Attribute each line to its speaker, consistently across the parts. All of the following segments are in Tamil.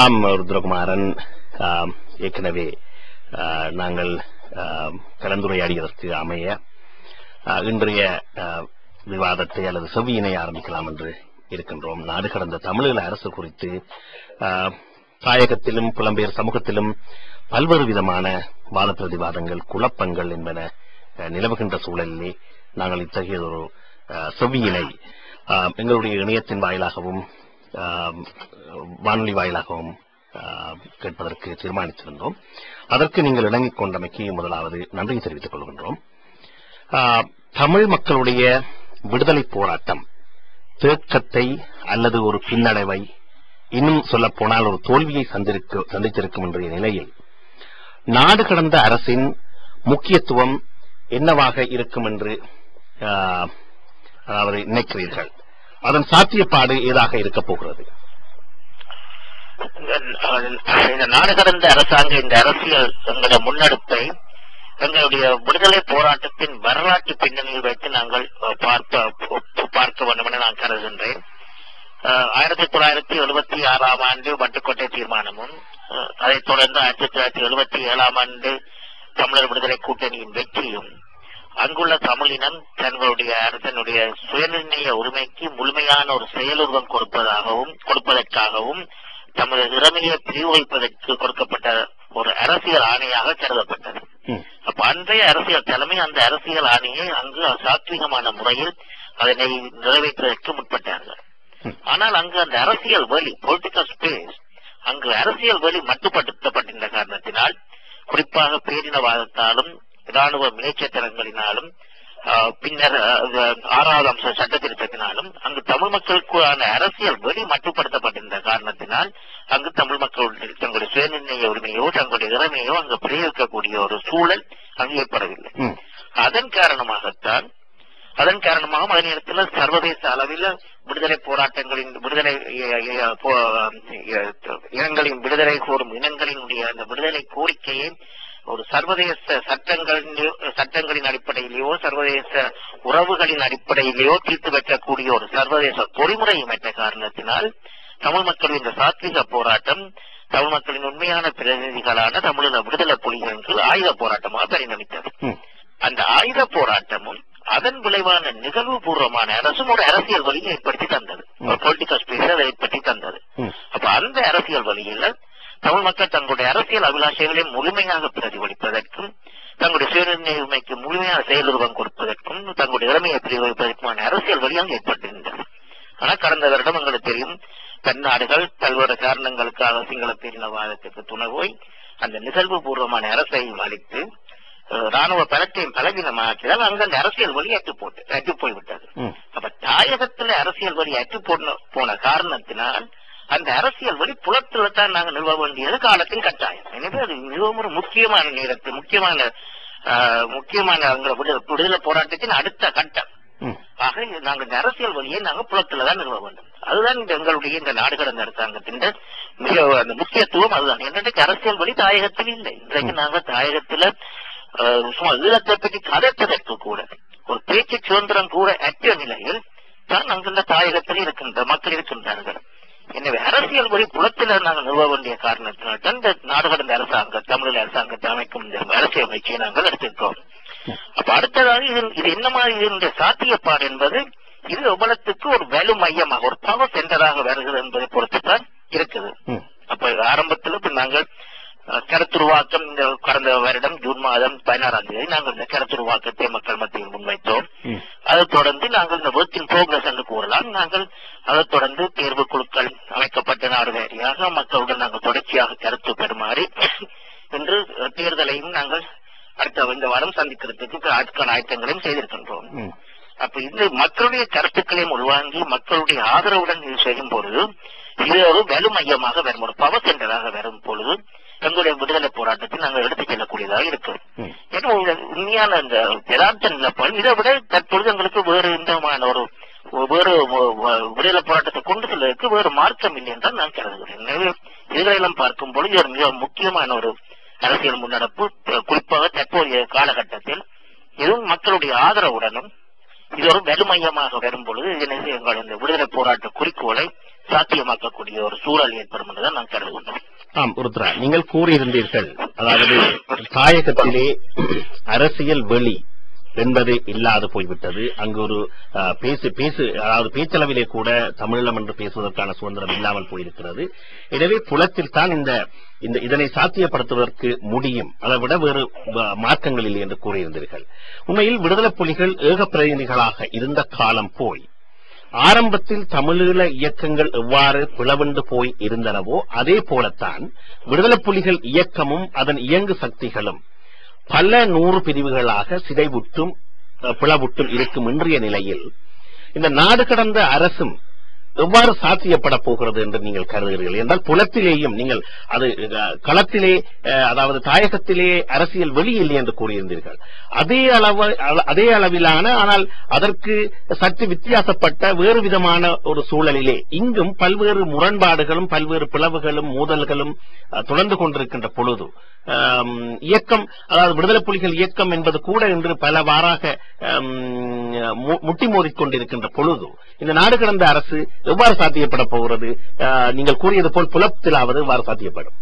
Speaker 1: ஆம் ருத்ரகுமாரன், ஏற்கனவே நாங்கள் கலந்துரையாடியதற்கு அமைய இன்றைய விவாதத்தை அல்லது செவ்வியினை ஆரம்பிக்கலாம் என்று இருக்கின்றோம். நாடு கடந்த தமிழீழ அரசு குறித்து தாயகத்திலும் புலம்பெயர் சமூகத்திலும் பல்வேறு விதமான வாத பிரதிவாதங்கள், குழப்பங்கள் என்பன நிலவுகின்ற சூழலிலே நாங்கள் இத்தகைய ஒரு செவ்வியினை எங்களுடைய இணையத்தின் வாயிலாகவும் வானொலி வாயிலாகவும் கேட்பதற்கு தீர்மானித்திருந்தோம். அதற்கு நீங்கள் இணங்கிக் கொண்டமைக்கு முதலாவது நன்றி தெரிவித்துக் கொள்கின்றோம். தமிழ் மக்களுடைய விடுதலை போராட்டம் தேக்கத்தை அல்லது ஒரு பின்னடைவை, இன்னும் சொல்ல போனால் ஒரு தோல்வியை சந்தித்திருக்கும் என்ற நிலையில் நாடு கடந்த அரசின் முக்கியத்துவம் என்னவாக இருக்கும் என்று அதாவது நினைக்கிறீர்கள்? அதன் சாத்தியப்பாடு ஏதாக இருக்கப் போகிறது?
Speaker 2: இந்த நாடு கடந்த அரசாங்க இந்த அரசியல் எங்களுடைய முன்னெடுப்பை எங்களுடைய விடுதலை போராட்டத்தின் வரலாற்று பின்னணியில் வைத்து நாங்கள் பார்க்க வேண்டும் என நான் கருதுகின்றேன். 1976 ஆண்டு வட்டுக்கோட்டை தீர்மானமும், அதைத் தொடர்ந்து 1977 ஆண்டு தமிழர் விடுதலை கூட்டணியின் வெற்றியும் அங்குள்ள தமிழினம் தன்னுடைய சுயநிர்ணய உரிமைக்கு முழுமையான ஒரு செயலுருவம் கொடுப்பதற்காகவும் தமது திறமையை பிரிவுவைப்பதற்கு கொடுக்கப்பட்ட ஒரு அரசியல் ஆணையாக கருதப்பட்டது. அப்ப அன்றைய அரசியல் தலைமை அந்த அரசியல் ஆணையை அங்கு சாத்வீகமான முறையில் அதனை நிறைவேற்றுவதற்கு முற்பட்டார்கள். ஆனால் அங்கு அந்த அரசியல் வழி, பொலிட்டிக்கல் ஸ்பேஸ், அங்கு அரசியல் வழி மட்டுப்படுத்தப்பட்டிருந்த காரணத்தினால், குறிப்பாக பேரினவாதத்தாலும் இராணுவ மிகைச்சத்திரங்களினாலும் பின்னர் 6வது அம்ச சட்ட திருத்தத்தினாலும் அங்கு தமிழ் மக்களுக்கான அரசியல் வழி மட்டுப்படுத்தப்பட்டிருந்த காரணத்தினால் அங்கு தமிழ் மக்கள் தங்களுடைய சுயநிர்ணய உரிமையோ தங்களுடைய திறமையோ அங்கு பிரயோகிக்கக்கூடிய ஒரு சூழல் அங்கு ஏற்படவில்லை. அதன் காரணமாக அதே நேரத்தில் சர்வதேச அளவில் விடுதலை போராட்டங்களின் இனங்களின் விடுதலை கோரும் இனங்களினுடைய அந்த விடுதலை கோரிக்கையை ஒரு சர்வதேச சட்டங்களின் அடிப்படையிலேயோ சர்வதேச உறவுகளின் அடிப்படையிலேயோ தீர்த்து வைக்கக்கூடிய ஒரு சர்வதேச பொறிமுறையை மற்ற காரணத்தினால் தமிழ் மக்களின் இந்த சாத்வீக போராட்டம் தமிழ் மக்களின் உண்மையான பிரதிநிதிகளான தமிழக விடுதலை புலிகளுக்கு ஆயுத போராட்டமாக பரிணமித்தது. அந்த ஆயுத போராட்டமும் அதன் விளைவான நிகழ்வு பூர்வமான அரசும் ஒரு அரசியல் வழியை ஏற்படுத்தி தந்தது, ஒரு பொலிட்டிக்கல் ஸ்பேஸ் அதை ஏற்படுத்தி தந்தது. அப்ப அந்த அரசியல் வழியில் தமிழ் மக்கள் தங்களுடைய அரசியல் அபிலாஷைகளை முழுமையாக பிரதிபலிப்பதற்கும் தங்களுடைய சுயநிர்ணய உரிமைக்கு முழுமையான செயலுருவம் கொடுப்பதற்கும் தங்களுடைய இளமையை பிரதிபலிப்பதற்குமான அரசியல் வழியாக ஏற்பட்டிருந்தது. ஆனால் கடந்த வருடம் உங்களுக்கு தெரியும், தன்னாடுகள் பல்வேறு காரணங்களுக்காக சிங்கள பேரினவாதத்திற்கு துணை போய் அந்த நிகழ்வு பூர்வமான அரசையும் அளித்து ராணுவ பலத்தையும் பலவீனமாக்கினால் அங்கு அந்த அரசியல் வழி அற்று போய்விட்டது. அப்ப தாயகத்துல அரசியல் வழி அற்று போன காரணத்தினால் அந்த அரசியல் வழி புலத்துல தான் நாங்கள் நிறுவ வேண்டியது காலத்தின் கட்டாயம். எனவே அது மிகவும் ஒரு முக்கியமான நேரத்தில் முக்கியமான விடுதலை போராட்டத்தின் அடுத்த கட்டம். ஆக நாங்கள் இந்த அரசியல் வழியை நாங்கள் புலத்துலதான் நிறுவ வேண்டும். அதுதான் எங்களுடைய இந்த நாடு கடந்த அரசாங்கத்தின் மிக அந்த முக்கியத்துவம். அதுதான் இன்றைக்கு அரசியல் வழி தாயகத்தில் இல்லை. இன்றைக்கு நாங்கள் தாயகத்துல ஈழத்தை பற்றி கதைப்பதற்கு கூட ஒரு பேச்சு சுதந்திரம் கூட அற்ற நிலையில் தான் அங்குள்ள தாயகத்தில் இருக்கின்ற மக்கள் இருக்கின்றார்கள். எனவே அரசியல் வழி புலத்தில் நாங்கள் நிறுவ வேண்டிய காரணத்தினால் தான் இந்த நாடு கடந்த அரசாங்கம் தமிழக அரசாங்கத்தை அமைக்கும் இந்த அரசியல் முயற்சியை நாங்கள் எடுத்திருக்கோம். அப்ப அடுத்ததாக இது என்ன மாதிரி இதனுடைய சாத்தியப்பாடு என்பது இது எவ்வளத்துக்கு ஒரு வலு மையமாக ஒரு பவர் சென்டராக வருகிறது என்பதை பொறுத்துதான் இருக்குது. அப்ப ஆரம்பத்தில் நாங்கள் கருத்துருவாக்கம் இந்த கடந்த வருடம் ஜூன் மாதம் 16ஆம் தேதி நாங்கள் இந்த கருத்துருவாக்கத்தை மக்கள் மத்தியில் முன்வைத்தோம். அதைத் தொடர்ந்து நாங்கள் இந்த ஒர்க் இன் ப்ரோக்ரஸ் என்று கூறலாம். நாங்கள் அதைத் தொடர்ந்து தேர்வு குழுக்கள் அமைக்கப்பட்ட நாடு வாரியாக மக்களுடன் நாங்கள் தொடர்ச்சியாக கருத்து பெறுமாறி இன்று தேர்தலையும் நாங்கள் அடுத்த இந்த வாரம் சந்திக்கிறதுக்கு அதுக்கான ஆயத்தங்களையும் செய்திருக்கின்றோம். அப்ப இந்த மக்களுடைய கருத்துக்களையும் உள்வாங்கி மக்களுடைய ஆதரவுடன் இது செய்யும் பொழுது இது ஒரு வலு மையமாக வரும், ஒரு பவர் சென்டராக வரும் பொழுது எங்களுடைய விடுதலை போராட்டத்தை நாங்கள் எடுத்துச் செல்லக்கூடியதாக இருக்கும். ஏன்னா உண்மையான இந்த யதார்த்த நிலப்பாடு இதை விட தற்பொழுது எங்களுக்கு வேறு விதமான வேறு விடுதலை போராட்டத்தை கொண்டு செல்வதற்கு வேறு மார்க்கம் இல்லை என்றால் நான் கருதுகிறேன். எனவே இதுகளெல்லாம் பார்க்கும் பொழுது இது ஒரு மிக முக்கியமான ஒரு அரசியல் முன்னெடுப்பு. குறிப்பாக தற்போதைய காலகட்டத்தில் இதுவும் மக்களுடைய ஆதரவுடனும் இது ஒரு வலுமையமாக வரும் பொழுது எங்கள் இந்த விடுதலை போராட்ட குறிக்கோளை சாத்தியமாக்கக்கூடிய ஒரு சூழல் ஏற்படும் என்றுதான் நான் கருதுகின்றோம்.
Speaker 1: ஆம் ருத்ரா, நீங்கள் கூறியிருந்தீர்கள், அதாவது தாயகத்திலே அரசியல் வெளி என்பது இல்லாது போய்விட்டது. அங்கு ஒரு அதாவது பேச்சளவிலே கூட தமிழம் என்று பேசுவதற்கான சுதந்திரம் இல்லாமல் போயிருக்கிறது. எனவே புலத்தில் தான் இதனை சாத்தியப்படுத்துவதற்கு முடியும், அதை விட வேறு மார்க்கங்கள் இல்லை என்று கூறியிருந்தீர்கள். உண்மையில் விடுதலை புலிகள் ஏக பிரதிநிதிகளாக இருந்த காலம் போய் ஆரம்பத்தில் தமிழீழ இயக்கங்கள் எவ்வாறு பிளவுண்டு போய் இருந்தனவோ அதே போலத்தான் விடுதலை புலிகள் இயக்கமும் அதன் இயங்கு சக்திகளும் பல 100 பிரிவுகளாக சிதைவுட்டும் பிளவுட்டும் இருக்கும் இன்றைய நிலையில் இந்த நாடு கடந்த அரசும் எவ்வாறு சாத்தியப்பட போகிறது என்று நீங்கள் கருதுகிறீர்கள் என்றால், புலத்திலேயும் நீங்கள் அது களத்திலே, அதாவது தாயகத்திலே அரசியல் வெளியில்லை என்று கூறியிருந்தீர்கள். அதே அளவிலான, ஆனால் அதற்கு சற்று வித்தியாசப்பட்ட வேறு விதமான ஒரு சூழலிலே இங்கும் பல்வேறு முரண்பாடுகளும் பல்வேறு பிளவுகளும் மோதல்களும் தொடர்ந்து கொண்டிருக்கின்ற பொழுது இயக்கம், அதாவது விடுதலை புலிகள் இயக்கம் என்பது கூட இன்று பல வாராக முட்டி மோதிக்கொண்டிருக்கின்ற பொழுது இந்த நாடு கடந்த அரசு எவ்வாறு சாத்தியப்பட போகிறது? நீங்கள் கூறியது போல் புலத்திலாவது எவ்வாறு சாத்தியப்படும்?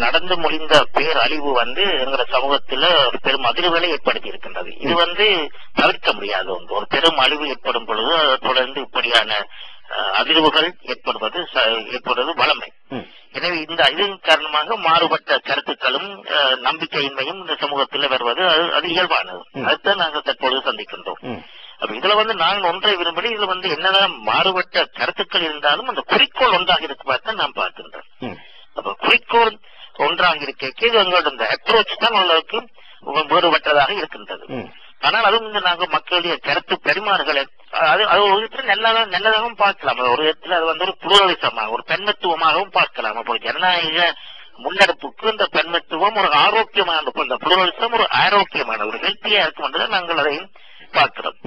Speaker 2: நடந்து முடிந்த பேரழிவு எங்க சமூகத்துல ஒரு பெரும் அதிர்வுகளை ஏற்படுத்தி இருக்கின்றது. இது தவிர்க்க முடியாத ஒன்று. ஒரு பெரும் அழிவு ஏற்படும் பொழுது தொடர்ந்து இப்படியான அதிர்வுகள் ஏற்படுவது வளமை. எனவே இந்த இதன் காரணமாக மாறுபட்ட கருத்துக்களும் நம்பிக்கையின்மையும் இந்த சமூகத்தில் வருவது அது இயல்பானது. அதுதான் நாங்கள் தற்பொழுது சந்திக்கின்றோம். அப்ப இதுல நாங்கள் ஒன்றை விரும்பி இதுல என்னதான் மாறுபட்ட கருத்துக்கள் இருந்தாலும் அந்த குறிக்கோள் ஒன்றாக இருக்குமாறு நாம் பார்க்கின்றோம். அப்ப குறிக்கோள் ஒன்றாக இருக்க இது எங்களோட இந்த அப்ரோச் தான் ஓரளவுக்கு வேறுபட்டதாக இருக்கின்றது. ஆனால் அதுவும் நாங்கள் மக்களுடைய கருத்து பரிமாறுகளை அது ஒரு விதத்தில் நல்லதாகவும் பார்க்கலாம். ஒரு விதத்தில் அது ஒரு புளூரலிசமாக ஒரு பெண்மத்துவமாகவும் பார்க்கலாம். அப்போ ஜனநாயக முன்னெடுப்புக்கு இந்த பெண்மத்துவம் ஒரு ஆரோக்கியமான, இந்த புளூரலிசம் ஒரு ஆரோக்கியமான ஒரு ஹெல்த்தியா இருக்கும் என்று நாங்கள் அதை பார்க்கிறோம்.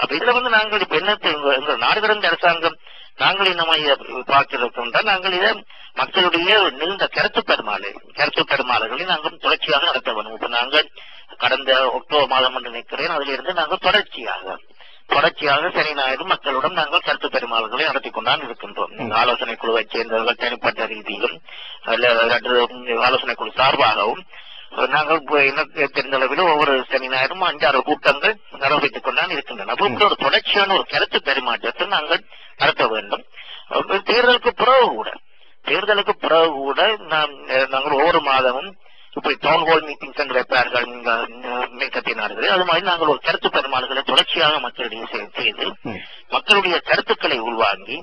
Speaker 2: அப்ப இதுல நாங்கள் இப்ப என்ன எங்கள் நாடு கடந்த அரசாங்கம் நாங்கள் இந்த மாதிரி பார்க்கிறோம். நாங்கள் இதை மக்களுடைய நீண்ட கருத்து பெருமாளர்களை நாங்கள் தொடர்ச்சியாக நடத்த வேண்டும். இப்ப நாங்கள் கடந்த அக்டோபர் மாதம் என்று நினைக்கிறேன், அதிலிருந்து நாங்கள் தொடர்ச்சியாக சனி ஞாயிறு மக்களுடன் நாங்கள் கருத்து பெருமாளர்களை நடத்தி கொண்டான் இருக்கின்றோம். ஆலோசனை குழுவை சேர்ந்தவர்கள் தனிப்பட்ட ரீதியிலும் ஆலோசனை குழு சார்பாகவும் நாங்கள் தெரிந்த அளவில் ஒவ்வொரு சனி ஞாயிறும் 5-6 கூட்டங்கள் நடவடித்துக் கொண்டான் இருக்கின்றன. அப்போ ஒரு தொடர்ச்சியான ஒரு கருத்து பெருமாற்றத்தை நாங்கள் நடத்த வேண்டும். தேர்தலுக்கு பிறகு கூட நாங்கள் ஒவ்வொரு மாதமும் இப்படி டவுன் ஹால் மீட்டிங்ஸ் என்று வைப்பார்கள் மேற்கத்தினார்கள். அது மாதிரி நாங்கள் ஒரு கருத்து பெருமாள்களை தொடர்ச்சியாக மக்களிடையே செய்து மக்களுடைய கருத்துக்களை உள்வாங்கி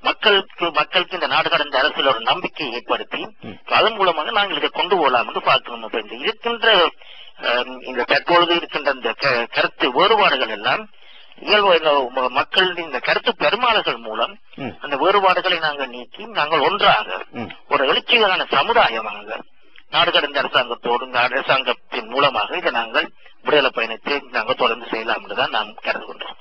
Speaker 2: மக்களுக்கு இந்த நாடு கடந்த அரசியல் ஒரு நம்பிக்கையை ஏற்படுத்தி அதன் மூலமாக நாங்கள் இதை கொண்டு போகலாம் என்று பார்க்கணும். இருக்கின்ற இந்த தற்பொழுது இருக்கின்ற இந்த கருத்து வேறுபாடுகள் எல்லாம் மக்களின் இந்த கருத்து பெருமாளர்கள் மூலம் அந்த வேறுபாடுகளை நாங்கள் நீக்கி நாங்கள் ஒன்றாக ஒரு எழுச்சிகளான சமுதாயமாக நாடு கடந்த அரசாங்கத்தோடு அரசாங்கத்தின் மூலமாக இதை நாங்கள் விடுதலை பயணத்தை நாங்கள் தொடர்ந்து செய்யலாம் என்றுதான் நாம் கருதுகின்றோம்.